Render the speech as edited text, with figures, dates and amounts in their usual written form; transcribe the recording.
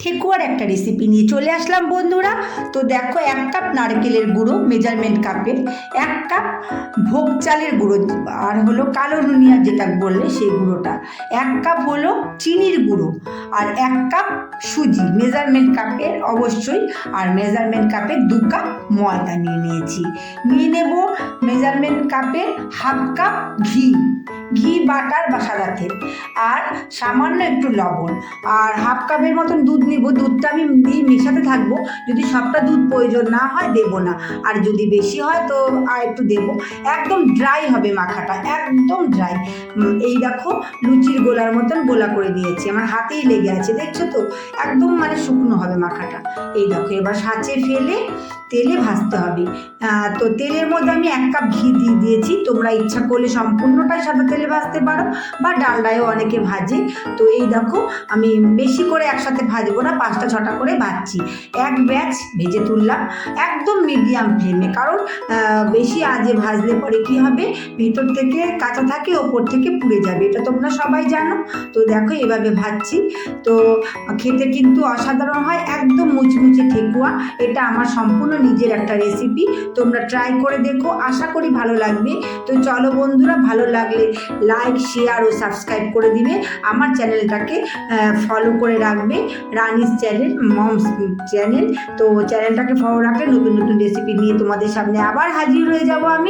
ঠেকুয়ার একটা রেসিপি নিয়ে চলে আসলাম বন্ধুরা। তো দেখো, 1 কাপ নারকেলের গুঁড়ো মেজারমেন্ট কাপের, 1 কাপ ভোগ চালের গুঁড়ো, আর হলো কালো নুনিয়া যেটা বললে সেই গুঁড়োটা, 1 কাপ হলো চিনির গুঁড়ো, আর 1 কাপ সুজি মেজারমেন্ট কাপের অবশ্যই। আর মেজারমেন্ট কাপে 2 কাপ ময়দা নিয়েছি। নিয়ে নেব মেজারমেন্ট কাপে 1/2 কাপ ঘি বাটার বা সাদা তেল, আর সামান্য একটু লবণ, আর 1/2 কাপের মতন দুধ নিব। দুধটা আমি দিয়ে মেশাতে থাকবো, যদি সবটা দুধ প্রয়োজন না হয় দেবো না, আর যদি বেশি হয় তো আর একটু দেবো। একদম ড্রাই হবে মাখাটা, একদম ড্রাই। এই দেখো, লুচির গোলার মতন গোলা করে দিয়েছি, আমার হাতেই লেগে আছে, দেখছো তো? একদম মানে শুকনো হবে মাখাটা। এই দেখো, এবার সাঁচে ফেলে তেলে ভাজতে হবে। তো তেলের মধ্যে আমি 1 কাপ ঘি দিয়ে দিয়েছি। তোমরা ইচ্ছা করলে সম্পূর্ণটাই সাদা তেলে ভাজতে পারো, বা ডালডায়ও অনেকে ভাজে। তো এই দেখো, আমি বেশি করে একসাথে ভাজবো না, 5টা 6টা করে ভাজছি। এক ব্যাচ ভেজে তুললাম একদম মিডিয়াম ফ্লেমে, কারণ বেশি আজে ভাজলে পরে কি হবে, ভিতর থেকে কাঁচা থাকে, ওপর থেকে পুড়ে যাবে, এটা তোমরা সবাই জানো। তো দেখো, এভাবে ভাজছি। তো খেতে কিন্তু অসাধারণ হয়, একদম মুচমুচে ঠেকুয়া। এটা আমার সম্পূর্ণ নিজের একটা রেসিপি, তোমরা ট্রাই করে দেখো, আশা করি ভালো লাগবে। তো চলো বন্ধুরা, ভালো লাগলে লাইক, শেয়ার ও সাবস্ক্রাইব করে দিবে। আমার চ্যানেলটাকে ফলো করে রাখবে, রানিস চ্যানেল, মমস চ্যানেল। তো চ্যানেলটাকে ফলো রাখলে নতুন নতুন রেসিপি নিয়ে তোমাদের সামনে আবার হাজির হয়ে যাব আমি।